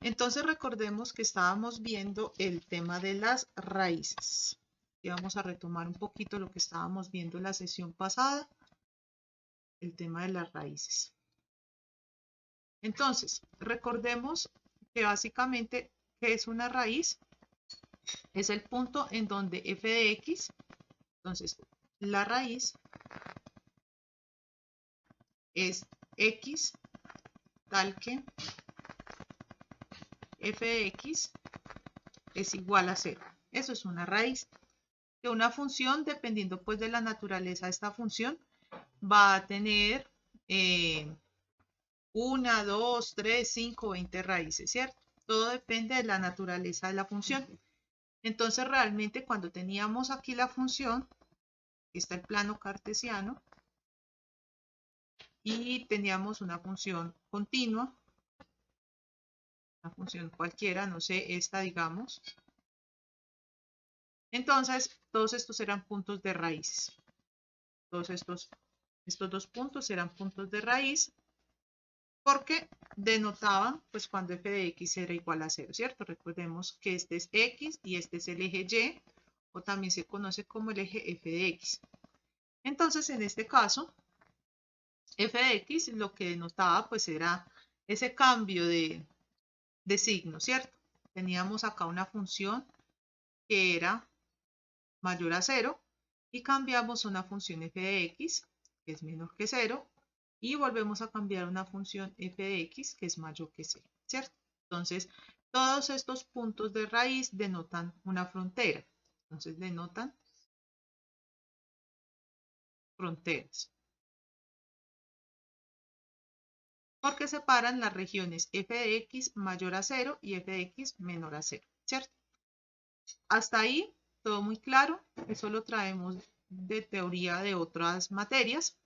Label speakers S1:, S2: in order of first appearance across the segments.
S1: Entonces recordemos que estábamos viendo el tema de las raíces. Y vamos a retomar un poquito lo que estábamos viendo en la sesión pasada, el tema de las raíces. Entonces, recordemos que básicamente, ¿qué es una raíz? Es el punto en donde f de x, entonces la raíz es x tal que f de x es igual a 0. Eso es una raíz. De una función, dependiendo pues de la naturaleza de esta función, va a tener 1, 2, 3, 5, 20 raíces, ¿cierto? Todo depende de la naturaleza de la función. Entonces realmente cuando teníamos aquí la función, está el plano cartesiano, y teníamos una función continua, una función cualquiera, no sé, esta digamos. Entonces todos estos eran puntos de raíces. Todos estos dos puntos eran puntos de raíz porque denotaban pues cuando f de x era igual a 0, ¿cierto? Recordemos que este es x y este es el eje y, o también se conoce como el eje f de x. Entonces en este caso, f de x lo que denotaba pues era ese cambio de signo, ¿cierto? Teníamos acá una función que era mayor a 0 y cambiamos una función f de x que es menor que 0 y volvemos a cambiar una función f de x que es mayor que 0, ¿cierto? Entonces, todos estos puntos de raíz denotan una frontera. Entonces, denotan fronteras. Porque separan las regiones f de x mayor a 0 y f de x menor a 0, ¿cierto? Hasta ahí, todo muy claro. Eso lo traemos de teoría de otras materias.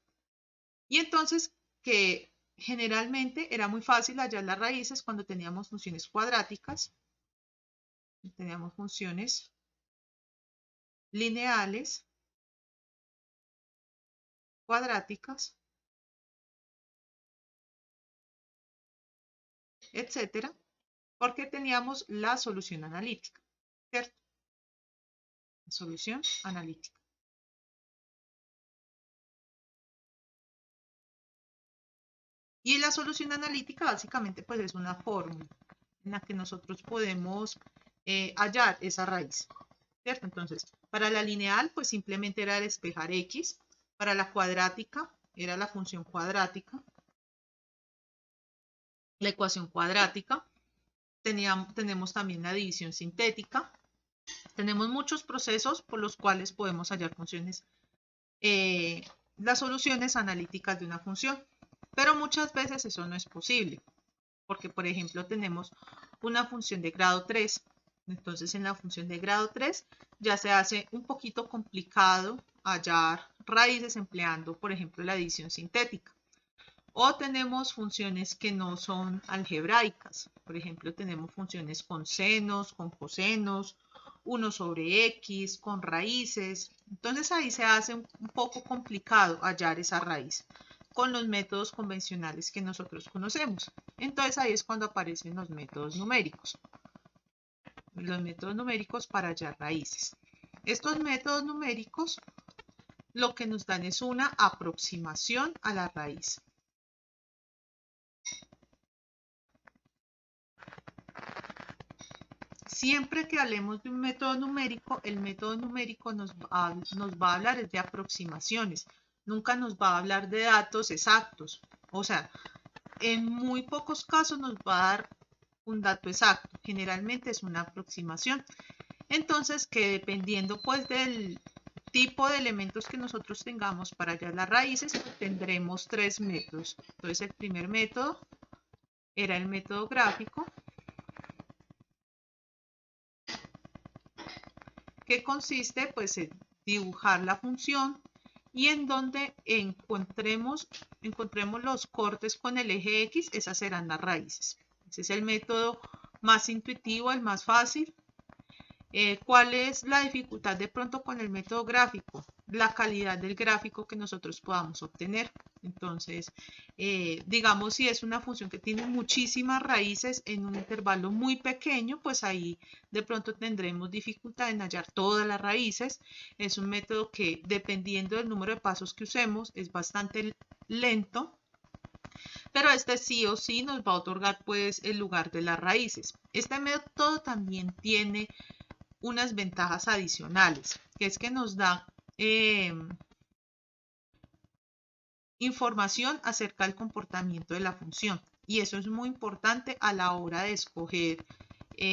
S1: Y entonces, que generalmente era muy fácil hallar las raíces cuando teníamos funciones cuadráticas. Teníamos funciones lineales, cuadráticas, etcétera, porque teníamos la solución analítica, ¿cierto? La solución analítica. Y la solución analítica básicamente pues es una fórmula en la que nosotros podemos hallar esa raíz, ¿cierto? Entonces, para la lineal pues simplemente era despejar x, para la cuadrática era la función cuadrática, la ecuación cuadrática, tenemos también la división sintética, tenemos muchos procesos por los cuales podemos hallar funciones, las soluciones analíticas de una función, pero muchas veces eso no es posible, porque por ejemplo tenemos una función de grado 3, entonces en la función de grado 3 ya se hace un poquito complicado hallar raíces empleando por ejemplo la división sintética. O tenemos funciones que no son algebraicas. Por ejemplo, tenemos funciones con senos, con cosenos, 1 sobre x, con raíces. Entonces ahí se hace un poco complicado hallar esa raíz con los métodos convencionales que nosotros conocemos. Entonces ahí es cuando aparecen los métodos numéricos. Los métodos numéricos para hallar raíces. Estos métodos numéricos lo que nos dan es una aproximación a la raíz. Siempre que hablemos de un método numérico, el método numérico nos va a hablar de aproximaciones. Nunca nos va a hablar de datos exactos. O sea, en muy pocos casos nos va a dar un dato exacto. Generalmente es una aproximación. Entonces, que dependiendo pues del tipo de elementos que nosotros tengamos para hallar las raíces, tendremos 3 métodos. Entonces, el primer método era el método gráfico, que consiste pues en dibujar la función y en donde encontremos los cortes con el eje X, esas serán las raíces. Ese es el método más intuitivo, el más fácil. ¿Cuál es la dificultad de pronto con el método gráfico? La calidad del gráfico que nosotros podamos obtener. Entonces, digamos, si es una función que tiene muchísimas raíces en un intervalo muy pequeño, pues ahí de pronto tendremos dificultad en hallar todas las raíces. Es un método que, dependiendo del número de pasos que usemos, es bastante lento, pero este sí o sí nos va a otorgar pues el lugar de las raíces. Este método también tiene unas ventajas adicionales, que es que nos da información acerca del comportamiento de la función. Y eso es muy importante a la hora de escoger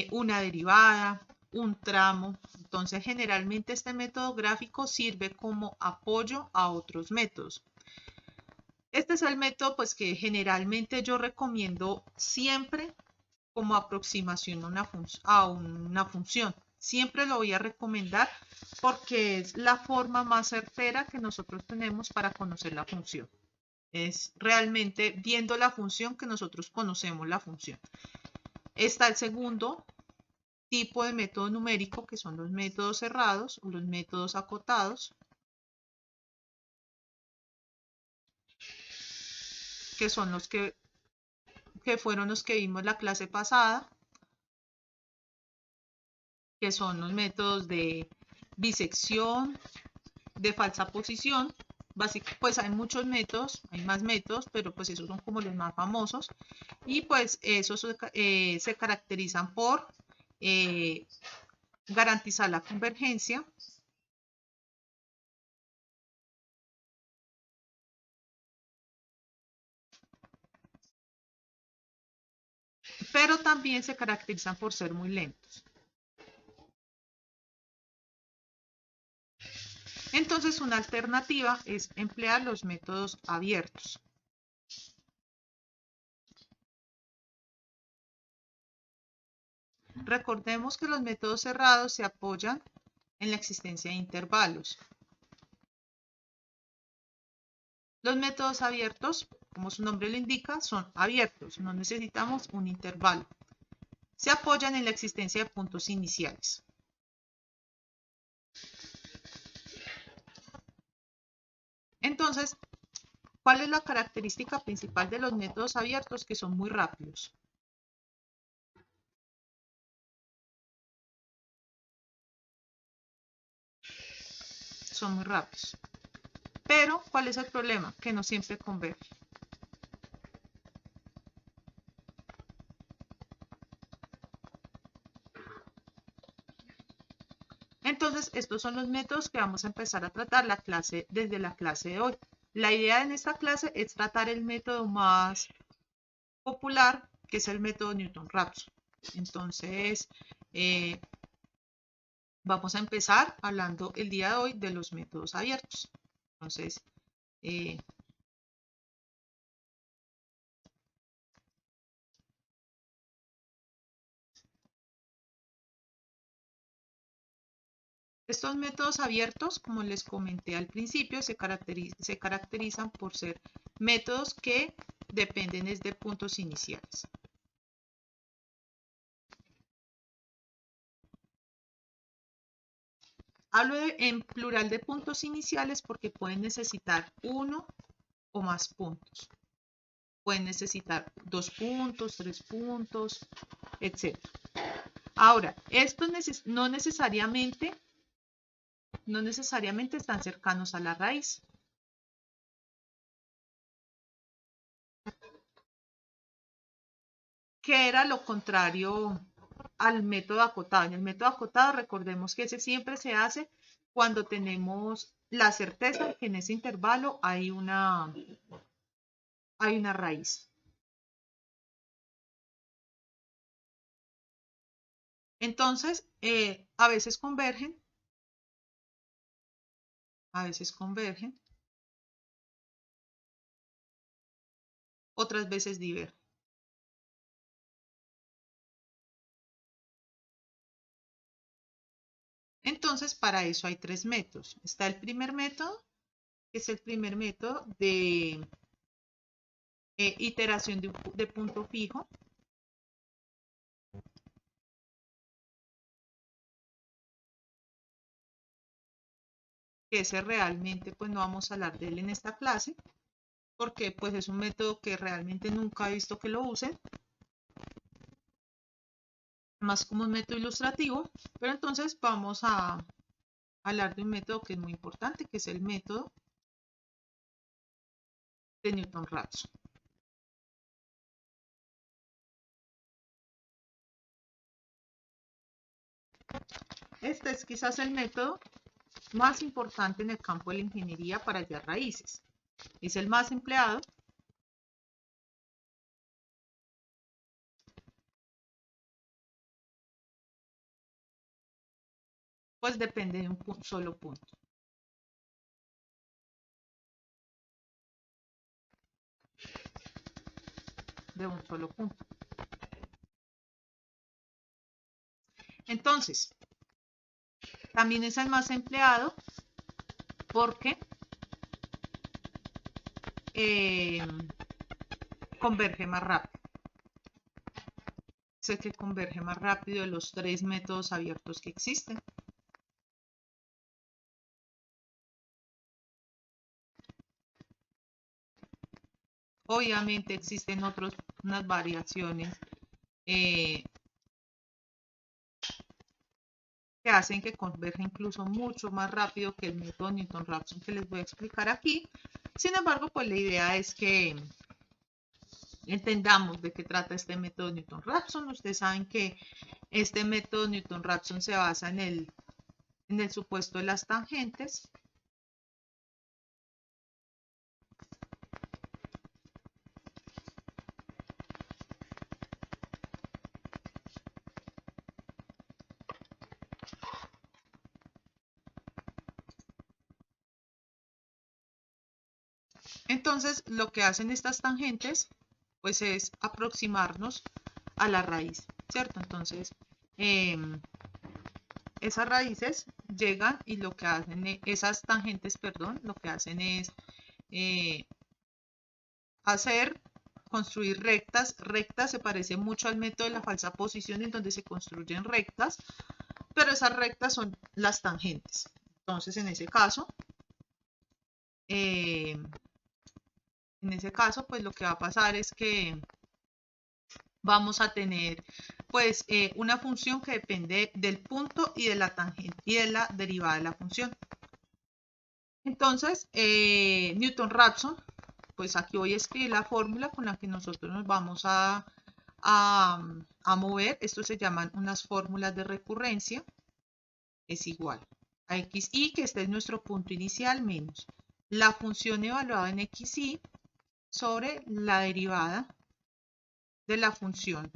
S1: una derivada, un tramo. Entonces, generalmente este método gráfico sirve como apoyo a otros métodos. Este es el método pues, que generalmente yo recomiendo siempre como aproximación a una función. Siempre lo voy a recomendar porque es la forma más certera que nosotros tenemos para conocer la función. Es realmente viendo la función que nosotros conocemos la función. Está el segundo tipo de método numérico, que son los métodos cerrados o los métodos acotados, que son los que fueron los que vimos la clase pasada, que son los métodos de bisección, de falsa posición. Pues hay muchos métodos, hay más métodos, pero pues esos son como los más famosos. Y pues esos se caracterizan por garantizar la convergencia, pero también se caracterizan por ser muy lentos. Entonces, una alternativa es emplear los métodos abiertos. Recordemos que los métodos cerrados se apoyan en la existencia de intervalos. Los métodos abiertos, como su nombre lo indica, son abiertos, no necesitamos un intervalo. Se apoyan en la existencia de puntos iniciales. Entonces, ¿cuál es la característica principal de los métodos abiertos? Que son muy rápidos. Son muy rápidos. Pero, ¿cuál es el problema? Que no siempre convergen. Entonces, estos son los métodos que vamos a empezar a tratar desde la clase de hoy. La idea en esta clase es tratar el método más popular, que es el método Newton-Raphson. Entonces, vamos a empezar hablando el día de hoy de los métodos abiertos. Entonces, estos métodos abiertos, como les comenté al principio, se caracterizan por ser métodos que dependen de puntos iniciales. Hablo en plural de puntos iniciales porque pueden necesitar uno o más puntos. Pueden necesitar 2 puntos, 3 puntos, etc. Ahora, estos no necesariamente están cercanos a la raíz. Que era lo contrario al método acotado. En el método acotado, recordemos que ese siempre se hace cuando tenemos la certeza de que en ese intervalo hay una raíz. Entonces, a veces convergen, otras veces divergen. Entonces, para eso hay 3 métodos. Está el primer método, que es el primer método de iteración de punto fijo. Que ese realmente, pues no vamos a hablar de él en esta clase. porque pues es un método que realmente nunca he visto que lo usen, más como un método ilustrativo, pero entonces vamos a hablar de un método que es muy importante, que es el método de Newton-Raphson. Este es quizás el método más importante en el campo de la ingeniería para hallar raíces. Es el más empleado. Pues depende de un solo punto. De un solo punto. Entonces, también es el más empleado porque converge más rápido. Es el que converge más rápido de los 3 métodos abiertos que existen. Obviamente existen unas variaciones que hacen que converja incluso mucho más rápido que el método Newton-Raphson que les voy a explicar aquí. Sin embargo, pues la idea es que entendamos de qué trata este método Newton-Raphson. Ustedes saben que este método Newton-Raphson se basa en el supuesto de las tangentes. Entonces, lo que hacen estas tangentes, pues es aproximarnos a la raíz, ¿cierto? Entonces, esas raíces llegan y lo que hacen, esas tangentes, perdón, lo que hacen es construir rectas. Rectas se parece mucho al método de la falsa posición en donde se construyen rectas, pero esas rectas son las tangentes. Entonces, en ese caso, pues lo que va a pasar es que vamos a tener pues una función que depende del punto y de la tangente y de la derivada de la función. Entonces, Newton-Raphson, pues aquí voy a escribir la fórmula con la que nosotros nos vamos a mover. Esto se llaman unas fórmulas de recurrencia. Es igual a xy, que este es nuestro punto inicial, menos la función evaluada en xy sobre la derivada de la función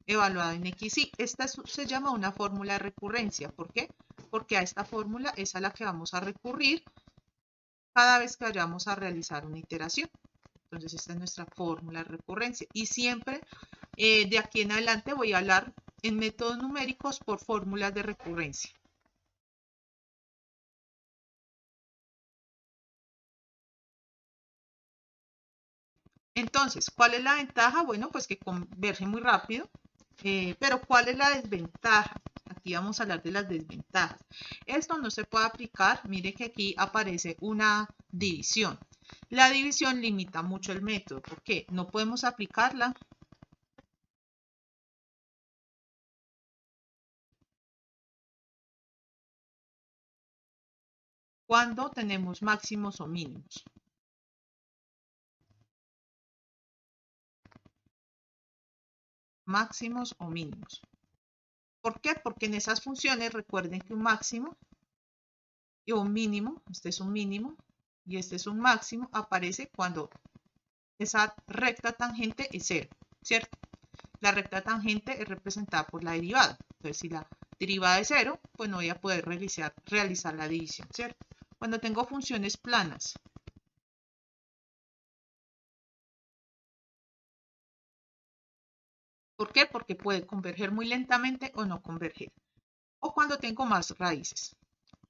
S1: evaluada en xy. Esta se llama una fórmula de recurrencia. ¿Por qué? Porque a esta fórmula es a la que vamos a recurrir cada vez que vayamos a realizar una iteración. Entonces esta es nuestra fórmula de recurrencia. Y siempre de aquí en adelante voy a hablar en métodos numéricos por fórmulas de recurrencia. Entonces, ¿cuál es la ventaja? Bueno, pues que converge muy rápido. Pero ¿cuál es la desventaja? Aquí vamos a hablar de las desventajas. Esto no se puede aplicar. Mire que aquí aparece una división. La división limita mucho el método. ¿Por qué? No podemos aplicarla cuando tenemos máximos o mínimos. Máximos o mínimos. ¿Por qué? Porque en esas funciones recuerden que un máximo y un mínimo, este es un mínimo y este es un máximo, aparece cuando esa recta tangente es 0, ¿cierto? La recta tangente es representada por la derivada. Entonces, si la derivada es 0, pues no voy a poder realizar la división, ¿cierto? Cuando tengo funciones planas, ¿por qué? Porque puede converger muy lentamente o no converger. O cuando tengo más raíces.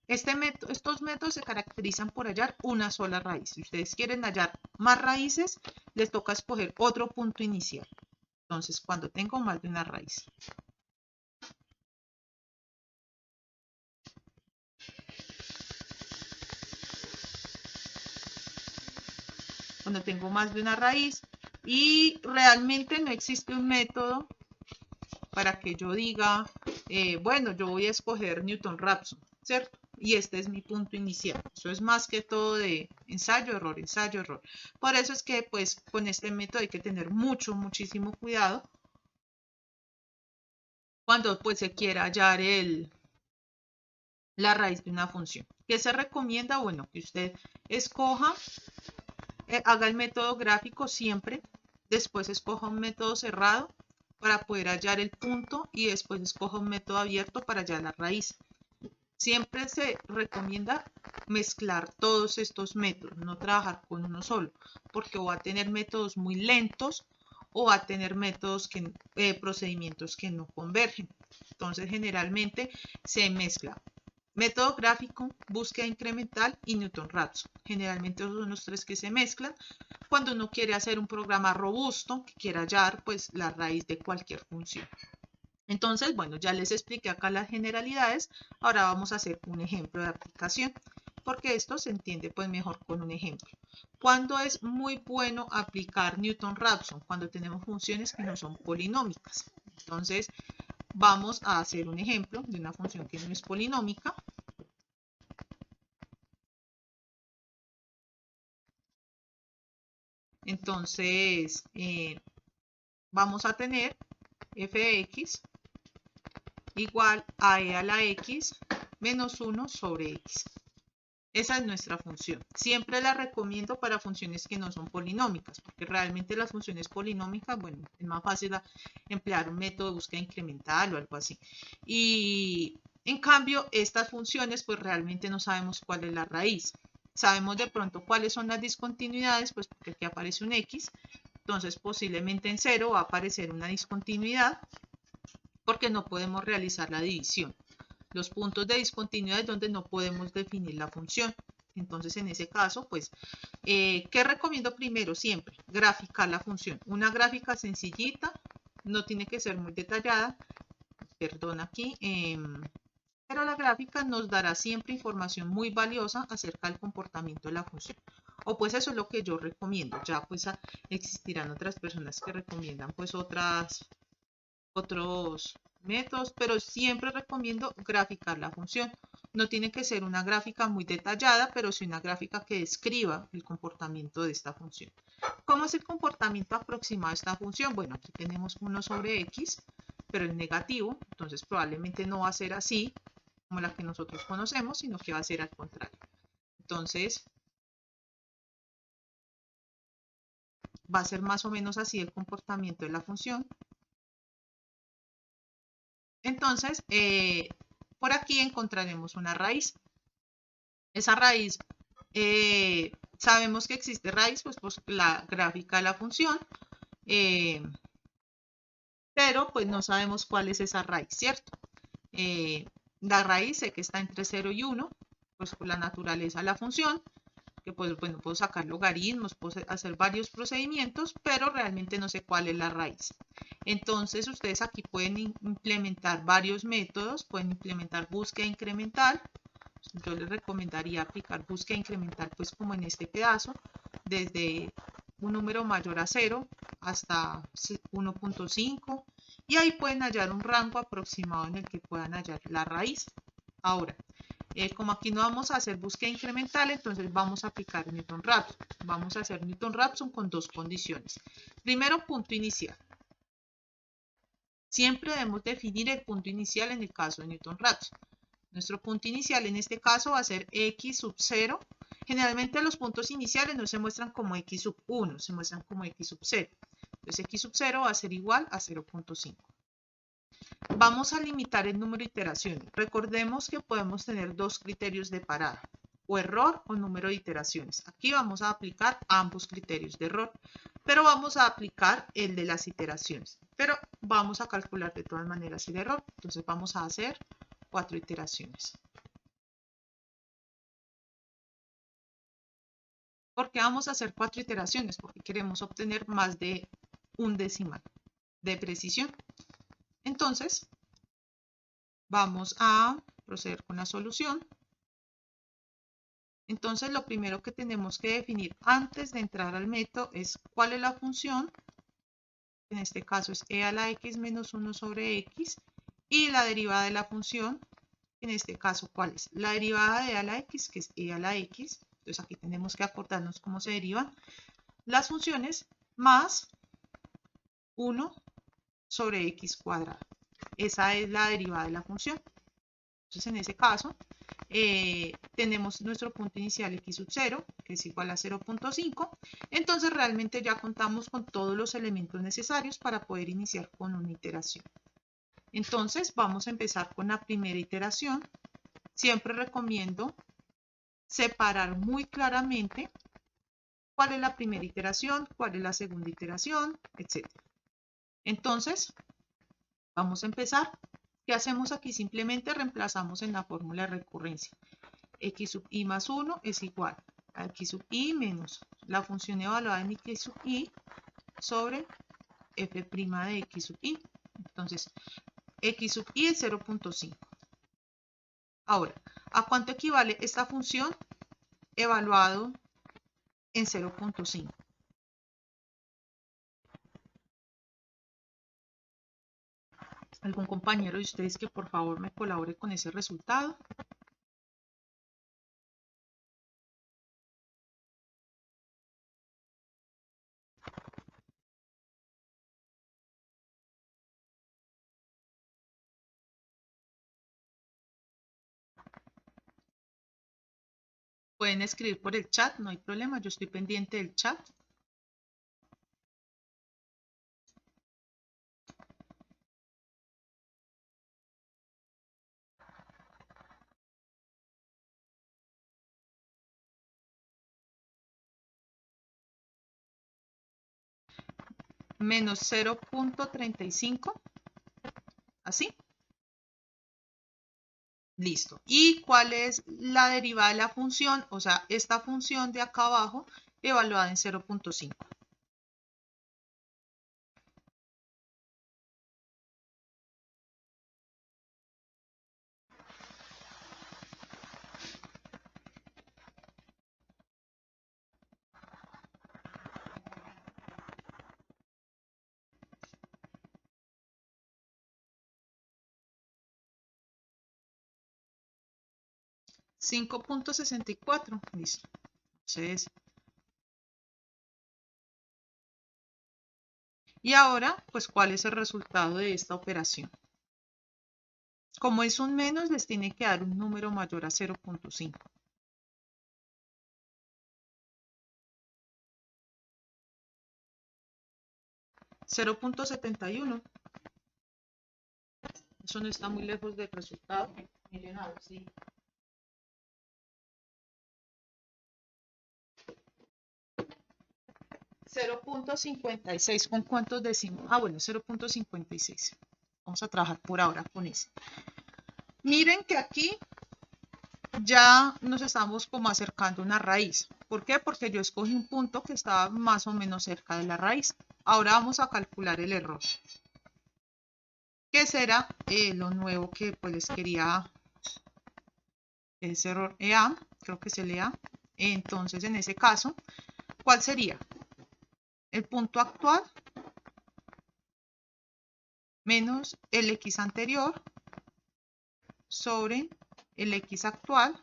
S1: Estos métodos se caracterizan por hallar una sola raíz. Si ustedes quieren hallar más raíces, les toca escoger otro punto inicial. Entonces, cuando tengo más de una raíz. cuando tengo más de una raíz y realmente no existe un método para que yo diga, bueno, yo voy a escoger Newton-Raphson, ¿cierto? Y este es mi punto inicial. Eso es más que todo de ensayo, error, ensayo, error. Por eso es que pues con este método hay que tener muchísimo cuidado cuando pues se quiera hallar la raíz de una función. ¿Qué se recomienda? Bueno, que usted escoja, haga el método gráfico siempre, después escoja un método cerrado para poder hallar el punto y después escoja un método abierto para hallar la raíz. Siempre se recomienda mezclar todos estos métodos, no trabajar con uno solo, porque va a tener métodos muy lentos o va a tener procedimientos que no convergen. Entonces, generalmente se mezcla método gráfico, búsqueda incremental y Newton-Raphson. Generalmente esos son los tres que se mezclan cuando uno quiere hacer un programa robusto que quiera hallar pues la raíz de cualquier función. Entonces, bueno, ya les expliqué acá las generalidades. Ahora vamos a hacer un ejemplo de aplicación, porque esto se entiende pues mejor con un ejemplo. ¿Cuándo es muy bueno aplicar Newton-Raphson? Cuando tenemos funciones que no son polinómicas. Entonces, vamos a hacer un ejemplo de una función que no es polinómica. Entonces, vamos a tener f de x igual a e a la x menos 1 sobre x. Esa es nuestra función. Siempre la recomiendo para funciones que no son polinómicas, porque realmente las funciones polinómicas, bueno, es más fácil emplear un método de búsqueda incremental o algo así. Y en cambio, estas funciones, pues realmente no sabemos cuál es la raíz. Sabemos de pronto cuáles son las discontinuidades, pues porque aquí aparece un x, entonces posiblemente en 0 va a aparecer una discontinuidad, porque no podemos realizar la división. Los puntos de discontinuidad es donde no podemos definir la función. Entonces, en ese caso, pues, ¿qué recomiendo primero? Siempre graficar la función. Una gráfica sencillita, no tiene que ser muy detallada, perdón aquí, pero la gráfica nos dará siempre información muy valiosa acerca del comportamiento de la función. O pues eso es lo que yo recomiendo. Ya pues existirán otras personas que recomiendan pues otros métodos, pero siempre recomiendo graficar la función. No tiene que ser una gráfica muy detallada, pero sí una gráfica que describa el comportamiento de esta función. ¿Cómo es el comportamiento aproximado de esta función? Bueno, aquí tenemos 1 sobre x, pero es negativo, entonces probablemente no va a ser así como la que nosotros conocemos, sino que va a ser al contrario. Entonces, va a ser más o menos así el comportamiento de la función. Entonces, por aquí encontraremos una raíz. Esa raíz, sabemos que existe raíz, pues la gráfica de la función, pero pues no sabemos cuál es esa raíz, ¿cierto? La raíz sé que está entre 0 y 1, pues por la naturaleza de la función, que pues bueno, puedo sacar logaritmos, puedo hacer varios procedimientos, pero realmente no sé cuál es la raíz. Entonces ustedes aquí pueden implementar varios métodos, pueden implementar búsqueda incremental. Yo les recomendaría aplicar búsqueda incremental pues como en este pedazo, desde un número mayor a 0 hasta 1.5 y ahí pueden hallar un rango aproximado en el que puedan hallar la raíz. Ahora, como aquí no vamos a hacer búsqueda incremental, entonces vamos a aplicar Newton-Raphson. Vamos a hacer Newton-Raphson con dos condiciones. Primero, punto inicial. Siempre debemos definir el punto inicial en el caso de Newton-Raphson. Nuestro punto inicial en este caso va a ser x sub 0. Generalmente los puntos iniciales no se muestran como x sub 1, se muestran como x sub 0. Entonces x sub 0 va a ser igual a 0.5. Vamos a limitar el número de iteraciones. Recordemos que podemos tener dos criterios de parada, o error o número de iteraciones. Aquí vamos a aplicar ambos criterios de error, pero vamos a aplicar el de las iteraciones. Pero vamos a calcular de todas maneras el error. Entonces vamos a hacer 4 iteraciones. ¿Por qué vamos a hacer 4 iteraciones? Porque queremos obtener más de un decimal de precisión. Entonces, vamos a proceder con la solución. Entonces, lo primero que tenemos que definir antes de entrar al método es cuál es la función. En este caso es e a la x menos 1 sobre x. Y la derivada de la función, en este caso, ¿cuál es? La derivada de e a la x, que es e a la x. Entonces, aquí tenemos que acordarnos cómo se derivan las funciones, más 1 sobre x cuadrado. Esa es la derivada de la función. Entonces, en ese caso, tenemos nuestro punto inicial x sub 0, que es igual a 0.5. Entonces, realmente ya contamos con todos los elementos necesarios para poder iniciar con una iteración. Entonces, vamos a empezar con la primera iteración. Siempre recomiendo separar muy claramente cuál es la primera iteración, cuál es la segunda iteración, etc. Entonces, vamos a empezar. ¿Qué hacemos aquí? Simplemente reemplazamos en la fórmula de recurrencia. X sub i más 1 es igual a x sub i menos la función evaluada en x sub i sobre f' de x sub i. Entonces, x sub i es 0.5. Ahora, ¿a cuánto equivale esta función evaluado en 0.5? ¿Algún compañero de ustedes que por favor me colabore con ese resultado? Pueden escribir por el chat, no hay problema, yo estoy pendiente del chat. Menos 0.35, así. Listo. ¿Y cuál es la derivada de la función? O sea, esta función de acá abajo evaluada en 0.5. $5.64. Listo. Entonces, y ahora, pues, ¿cuál es el resultado de esta operación? Como es un menos, les tiene que dar un número mayor a 0.5. $0.71. Eso no está muy lejos del resultado. Miren, a ver si... $0.56. ¿Con cuántos decimos? Ah, bueno, 0.56. Vamos a trabajar por ahora con ese. Miren que aquí ya nos estamos como acercando a una raíz. ¿Por qué? Porque yo escogí un punto que estaba más o menos cerca de la raíz. Ahora vamos a calcular el error. ¿Qué será lo nuevo que pues les quería? Ese error EA, creo que es el EA. Entonces, en ese caso, ¿cuál sería? El punto actual menos el X anterior sobre el X actual.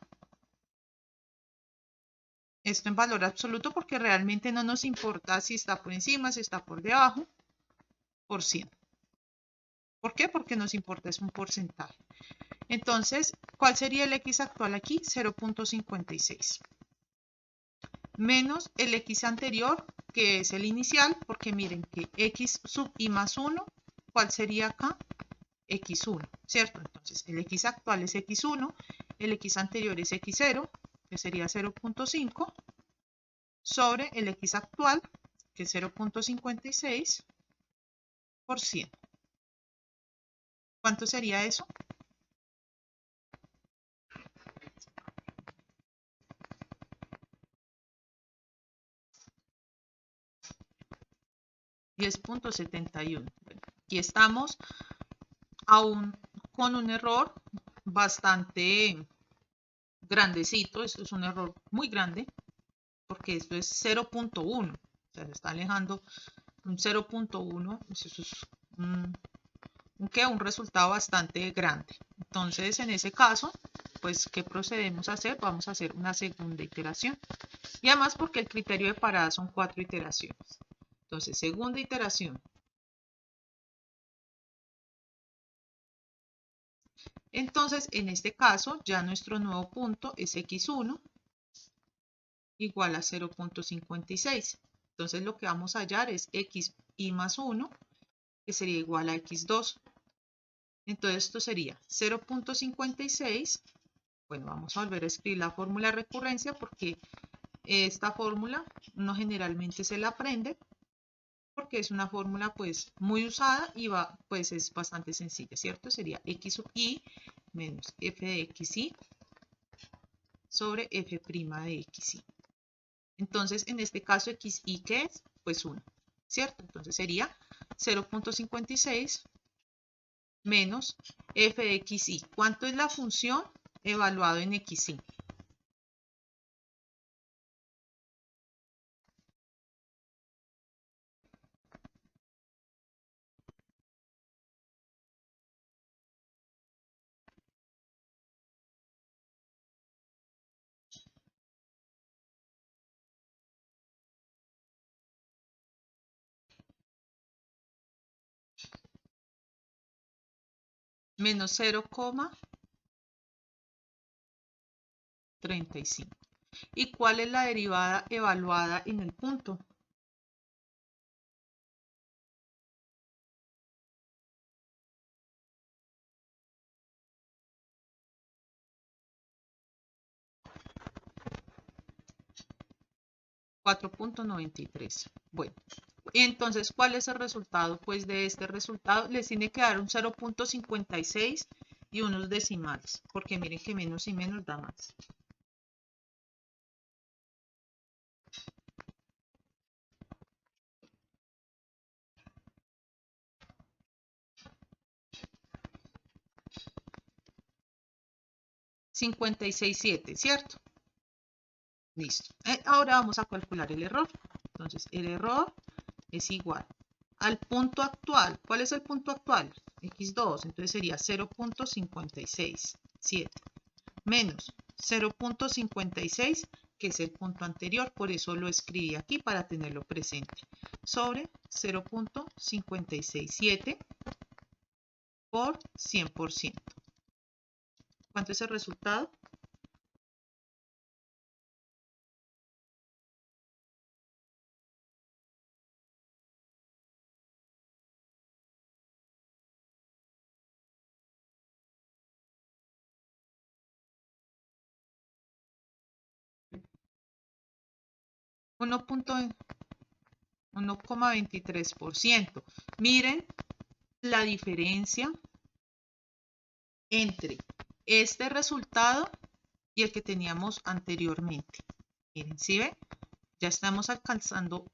S1: Esto en valor absoluto porque realmente no nos importa si está por encima, si está por debajo, por 100. ¿Por qué? Porque nos importa es un porcentaje. Entonces, ¿cuál sería el X actual aquí? 0.56. Menos el X anterior, que es el inicial, porque miren que X sub i más 1, ¿cuál sería acá? X1, ¿cierto? Entonces, el X actual es X1, el X anterior es X0, que sería 0.5, sobre el X actual, que es 0.56 por 100. ¿Cuánto sería eso? $10.71. Bueno, aquí estamos aún con un error bastante grandecito, esto es un error muy grande, porque esto es 0.1, o sea, se está alejando un 0.1, eso es un resultado bastante grande. Entonces, en ese caso, pues, ¿qué procedemos a hacer? Vamos a hacer una segunda iteración. Y además porque el criterio de parada son 4 iteraciones. Entonces, segunda iteración. Entonces, en este caso, ya nuestro nuevo punto es x1 igual a 0.56. Entonces, lo que vamos a hallar es xi más 1, que sería igual a x2. Entonces, esto sería 0.56. Bueno, vamos a volver a escribir la fórmula de recurrencia porque esta fórmula uno generalmente se la aprende porque es una fórmula pues muy usada y pues es bastante sencilla, ¿cierto? Sería x sub i menos f de xi sobre f' de xi. Entonces, en este caso, xi, ¿qué es? Pues 1, ¿cierto? Entonces sería 0.56 menos f de xi. ¿Cuánto es la función evaluado en xi? Menos 0,35. ¿Y cuál es la derivada evaluada en el punto? $4.93. Bueno, entonces, ¿cuál es el resultado? Pues de este resultado les tiene que dar un 0.56 y unos decimales, porque miren que menos y menos da más. $56.7, ¿cierto? Listo. Ahora vamos a calcular el error. Entonces, el error es igual al punto actual. ¿Cuál es el punto actual? X2. Entonces sería 0.567 menos 0.56, que es el punto anterior. Por eso lo escribí aquí para tenerlo presente. Sobre 0.567 por 100%. ¿Cuánto es el resultado? Uno 1,23%. Miren la diferencia entre este resultado y el que teníamos anteriormente. Miren, ¿sí ve? Ya estamos alcanzando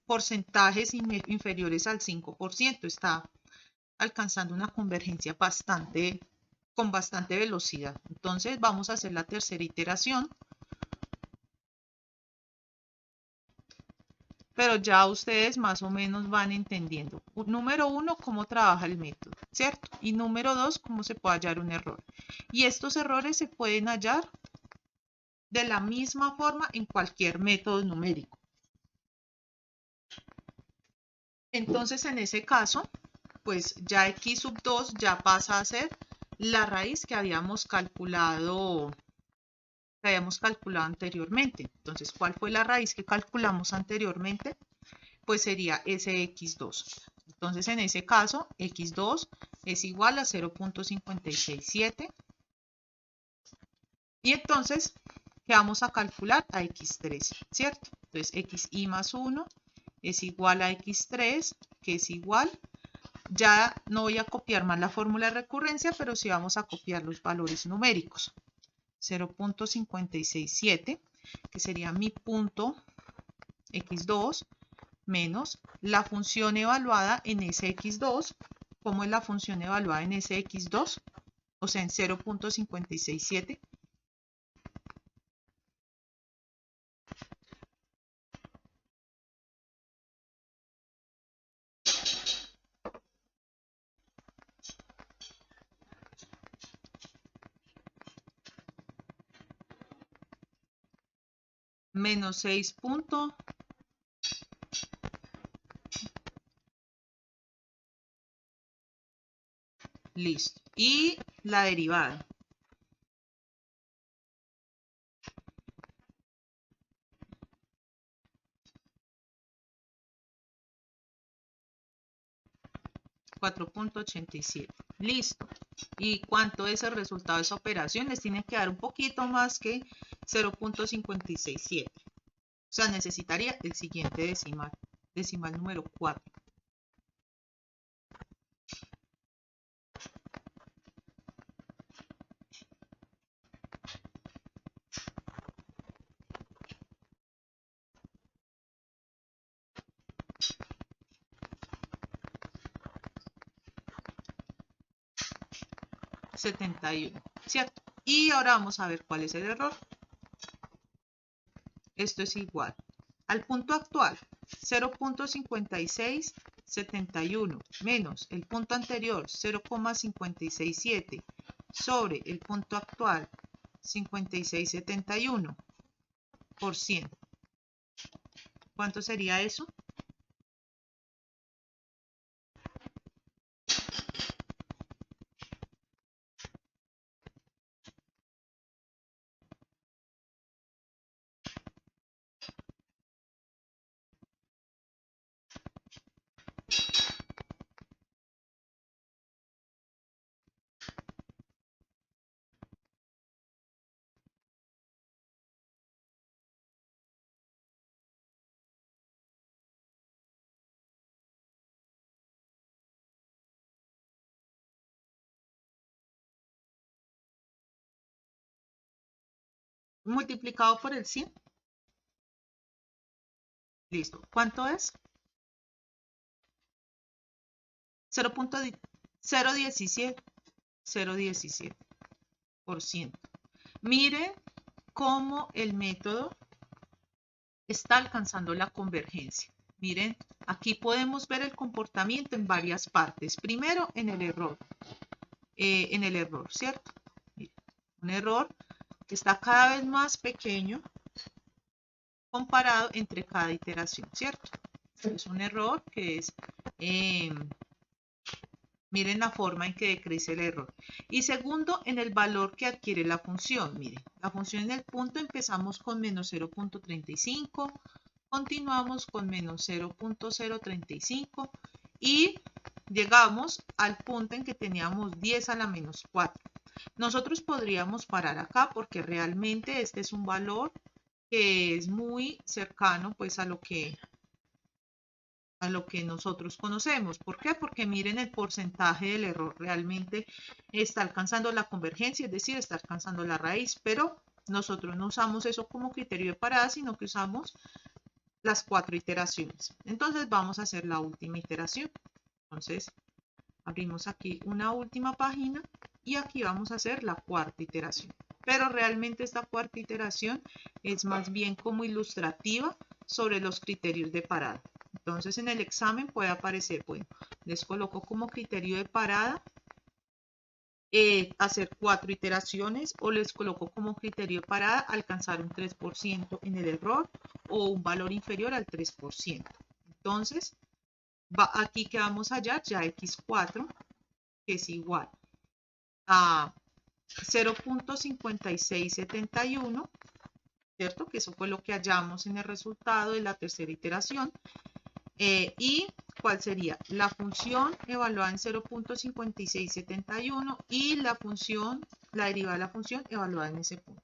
S1: porcentajes inferiores al 5%. Está alcanzando una convergencia con bastante velocidad. Entonces vamos a hacer la tercera iteración. Pero ya ustedes más o menos van entendiendo. Número 1, cómo trabaja el método, ¿cierto? Y número 2, cómo se puede hallar un error. Y estos errores se pueden hallar de la misma forma en cualquier método numérico. Entonces, en ese caso, pues ya x sub 2 ya pasa a ser la raíz que habíamos calculado anteriormente. Entonces, ¿cuál fue la raíz que calculamos anteriormente? Pues sería sx2. Entonces, en ese caso, x2 es igual a 0.567. Y entonces, ¿qué vamos a calcular? A x3, ¿cierto? Entonces, xi más 1 es igual a x3, que es igual. Ya no voy a copiar más la fórmula de recurrencia, pero sí vamos a copiar los valores numéricos. 0.567, que sería mi punto x2, menos la función evaluada en ese x2. ¿Cómo es la función evaluada en ese x2? O sea, en 0.567. menos 6 punto. Listo. Y la derivada. $4.87. Listo. ¿Y cuánto es el resultado de esa operación? Les tiene que dar un poquito más que 0.567. O sea, necesitaría el siguiente decimal. Decimal número 4. $71, ¿cierto? Y ahora vamos a ver cuál es el error. Esto es igual al punto actual, 0.5671 menos el punto anterior, 0.567 sobre el punto actual, 5671%. ¿Cuánto sería eso? Multiplicado por el 100. Listo. ¿Cuánto es? 0.017%. Miren cómo el método está alcanzando la convergencia. Miren, aquí podemos ver el comportamiento en varias partes. Primero, en el error. ¿Cierto? Miren, un error que está cada vez más pequeño comparado entre cada iteración, ¿cierto? Es un error que es... miren la forma en que decrece el error. Y segundo, en el valor que adquiere la función. Miren, la función en el punto empezamos con menos 0.35, continuamos con menos 0.035 y llegamos al punto en que teníamos 10 a la menos 4. Nosotros podríamos parar acá porque realmente este es un valor que es muy cercano pues a lo que nosotros conocemos. ¿Por qué? Porque miren el porcentaje del error. Realmente está alcanzando la convergencia, es decir, está alcanzando la raíz, pero nosotros no usamos eso como criterio de parada, sino que usamos las 4 iteraciones. Entonces vamos a hacer la última iteración. Entonces abrimos aquí una última página y aquí vamos a hacer la 4ª iteración. Pero realmente esta 4ª iteración es más bien como ilustrativa sobre los criterios de parada. Entonces en el examen puede aparecer, bueno, les coloco como criterio de parada hacer 4 iteraciones o les coloco como criterio de parada alcanzar un 3% en el error o un valor inferior al 3%. Entonces, aquí que vamos a hallar ya x4, que es igual a 0.5671, ¿cierto? Que eso fue lo que hallamos en el resultado de la 3ª iteración. Y cuál sería la función evaluada en 0.5671 y la derivada de la función evaluada en ese punto.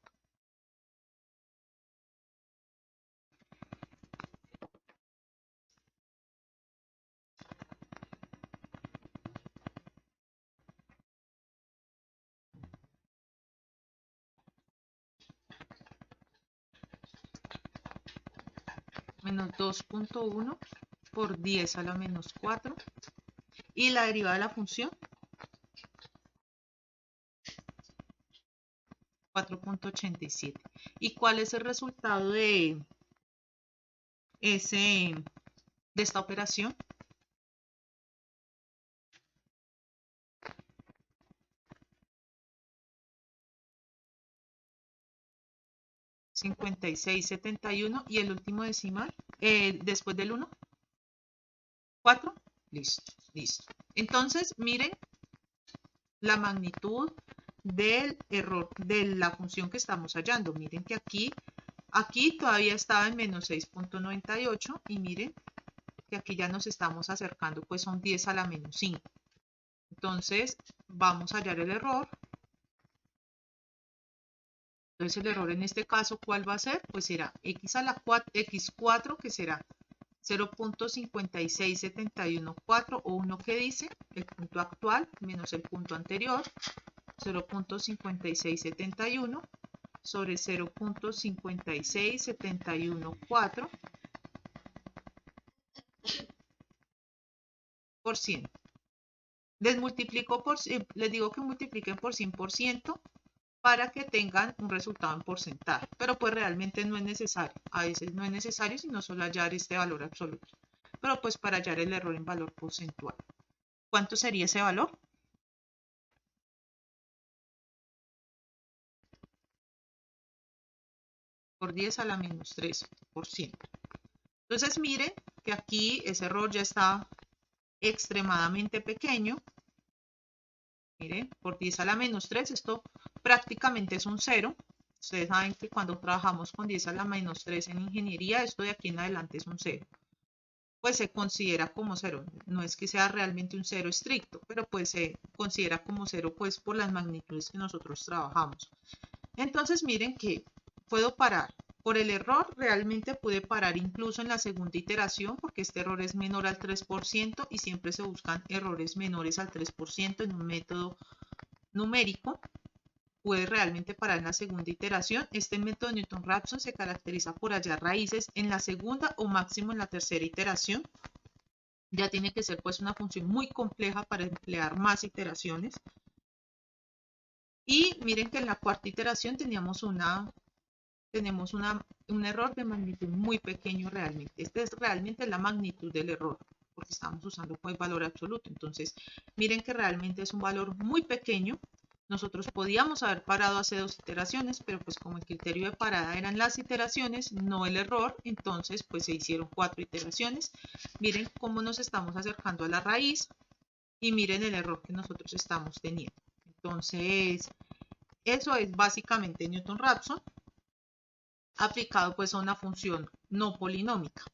S1: Menos 2.1 por 10 a la menos 4 y la derivada de la función 4.87. ¿Y cuál es el resultado de esta operación? 5671 y el último decimal, después del 1, 4. Listo, listo. Entonces, miren la magnitud del error de la función que estamos hallando. Miren que aquí todavía estaba en menos 6.98 y miren que aquí ya nos estamos acercando, pues son 10 a la menos 5. Entonces, vamos a hallar el error. Entonces, el error en este caso, ¿cuál va a ser? Pues será x4, que será 0.56714 o 1 que dice el punto actual menos el punto anterior, 0.5671 sobre 0.56714 por 100. Les digo que multipliquen por 100% para que tengan un resultado en porcentaje, pero pues realmente no es necesario. A veces no es necesario sino solo hallar este valor absoluto, pero pues para hallar el error en valor porcentual. ¿Cuánto sería ese valor? Por 10 a la menos 3%. Entonces miren que aquí ese error ya está extremadamente pequeño. Miren, por 10 a la menos 3, esto prácticamente es un 0. Ustedes saben que cuando trabajamos con 10 a la menos 3 en ingeniería, esto de aquí en adelante es un 0. Pues se considera como 0. No es que sea realmente un 0 estricto, pero pues se considera como 0 pues por las magnitudes que nosotros trabajamos. Entonces miren que puedo parar. Por el error realmente pude parar incluso en la segunda iteración porque este error es menor al 3% y siempre se buscan errores menores al 3% en un método numérico. Puede realmente parar en la segunda iteración. Este método de Newton-Raphson se caracteriza por hallar raíces en la segunda o máximo en la tercera iteración. Ya tiene que ser pues una función muy compleja para emplear más iteraciones. Y miren que en la cuarta iteración tenemos un error de magnitud muy pequeño realmente. Esta es realmente la magnitud del error, porque estamos usando pues valor absoluto. Entonces, miren que realmente es un valor muy pequeño. Nosotros podíamos haber parado hace 2 iteraciones, pero pues como el criterio de parada eran las iteraciones, no el error, entonces pues se hicieron 4 iteraciones. Miren cómo nos estamos acercando a la raíz y miren el error que nosotros estamos teniendo. Entonces, eso es básicamente Newton-Raphson aplicado pues a una función no polinómica.